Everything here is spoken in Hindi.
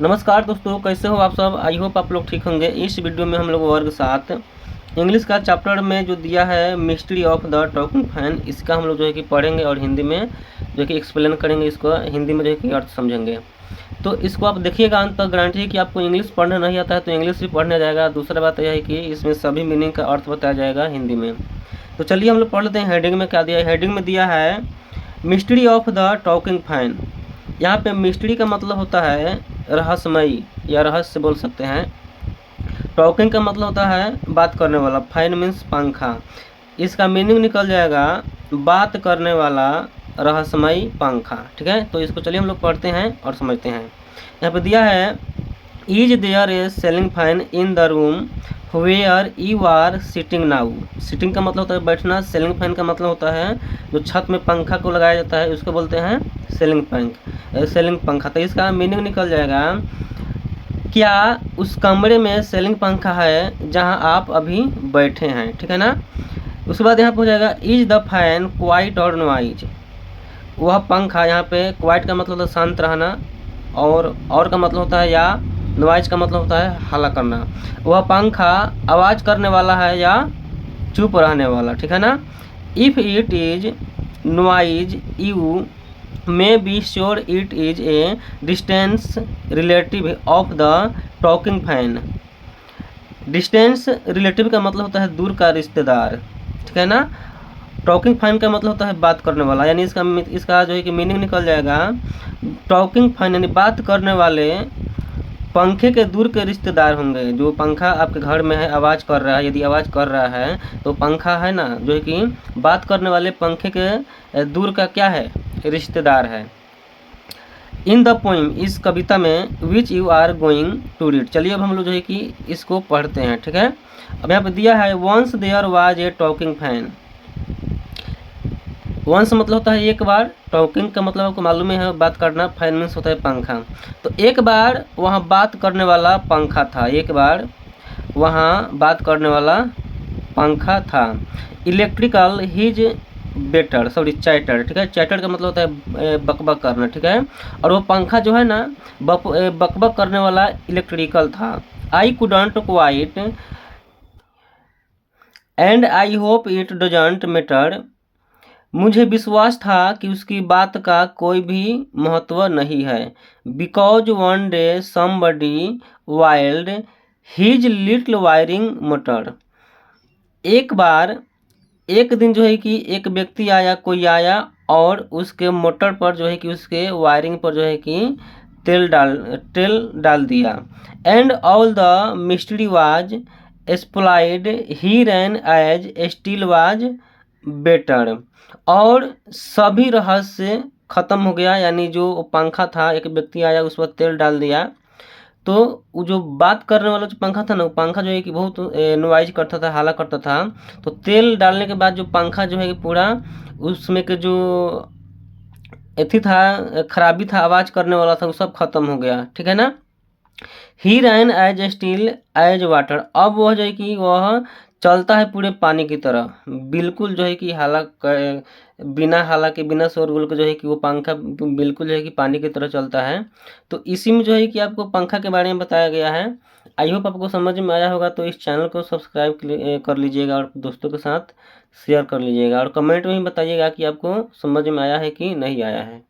नमस्कार दोस्तों, कैसे हो आप सब। आई होप आप लोग ठीक होंगे। इस वीडियो में हम लोग वर्ग 7 इंग्लिश का चैप्टर में जो दिया है mystery of the talking fan, इसका हम लोग जो है कि पढ़ेंगे और हिंदी में जो है कि एक्सप्लेन करेंगे। इसको हिंदी में जो है कि अर्थ समझेंगे। तो इसको आप देखिएगा अंत तक। गारंटी है कि आपको इंग्लिश पढ़ना नहीं आता है तो इंग्लिश भी पढ़ने जाएगा। दूसरा बात यह है कि इसमें सभी मीनिंग का अर्थ बताया जाएगा हिंदी में। तो चलिए हम लोग पढ़ लेते हैं। हेडिंग में क्या दिया है। हेडिंग में दिया है mystery of the talking fan. यहाँ पे मिस्ट्री का मतलब होता है रहस्यमयी या रहस्य बोल सकते हैं। टॉकिंग का मतलब होता है बात करने वाला। फैन मीन्स पंखा। इसका मीनिंग निकल जाएगा बात करने वाला रहस्यमयी पंखा। ठीक है, तो इसको चलिए हम लोग पढ़ते हैं और समझते हैं। यहाँ पे दिया है is there a ceiling fan in the room where you are sitting now. Sitting का मतलब होता है बैठना। सेलिंग फैन का मतलब होता है जो छत में पंखा को लगाया जाता है उसको बोलते हैं सेलिंग पंखा। तो इसका मीनिंग निकल जाएगा क्या उस कमरे में सेलिंग पंखा है जहां आप अभी बैठे हैं। ठीक है ना। उसके बाद यहाँ पे हो जाएगा इज द फैन क्वाइट और नॉइज। वह पंखा, यहाँ पे क्वाइट का मतलब होता है शांत रहना और का मतलब होता है या नॉइज का मतलब होता है हल्ला करना। वह पंखा आवाज़ करने वाला है या चुप रहने वाला। ठीक है ना। If it is noise you may be sure it is a distance relative of the talking fan. Distance relative का मतलब होता है दूर का रिश्तेदार। ठीक है ना। टॉकिंग फैन का मतलब होता है बात करने वाला, यानी इसका जो है कि मीनिंग निकल जाएगा टॉकिंग फैन यानी बात करने वाले पंखे के दूर के रिश्तेदार होंगे। जो पंखा आपके घर में है आवाज़ कर रहा है, यदि आवाज़ कर रहा है तो पंखा है ना जो है कि बात करने वाले पंखे के दूर का क्या है, रिश्तेदार है। इन द पोइम, इस कविता में which you are going to read. चलिए अब हम लोग जो है कि इसको पढ़ते हैं। ठीक है। अब यहाँ पे दिया है once there was a talking fan. Once मतलब होता है एक बार। टॉकिंग का मतलब आपको मालूम है बात करना। फैन मीन्स होता है पंखा। तो एक बार वहाँ बात करने वाला पंखा था। एक बार वहाँ बात करने वाला पंखा था। Electrical his better chatter. ठीक है। चैटर का मतलब होता है बकबक करना। ठीक है। और वो पंखा जो है ना बकबक करने वाला इलेक्ट्रिकल था। I couldn't quiet and I hope it doesn't matter. मुझे विश्वास था कि उसकी बात का कोई भी महत्व नहीं है। Because one day somebody wild his little wiring motor. एक दिन जो है कि एक व्यक्ति आया, कोई आया और उसके मोटर पर जो है कि उसके वायरिंग पर जो है कि तेल डाल दिया। And all the mystery was explained he ran as steel was better. और सभी रहस्य खत्म हो गया, यानी जो पंखा था एक व्यक्ति आया उस पर तेल डाल दिया तो वो जो बात करने वाला जो पंखा था ना, वो पंखा जो है कि बहुत नॉइज करता था, हाला करता था। तो तेल डालने के बाद जो पंखा जो है कि पूरा उसमें के जो एथी था, खराबी था, आवाज़ करने वाला था, वो सब खत्म हो गया। ठीक है ना। ही ran as steel as water. अब वह जो है कि वह चलता है पूरे पानी की तरह। बिल्कुल जो है कि बिना हालांकि बिना शोरगुल के जो है कि वो पंखा बिल्कुल जो है कि पानी की तरह चलता है। तो इसी में जो है कि आपको पंखा के बारे में बताया गया है। आई होप आपको समझ में आया होगा। तो इस चैनल को सब्सक्राइब कर लीजिएगा और दोस्तों के साथ शेयर कर लीजिएगा और कमेंट में भी बताइएगा कि आपको समझ में आया है कि नहीं आया है।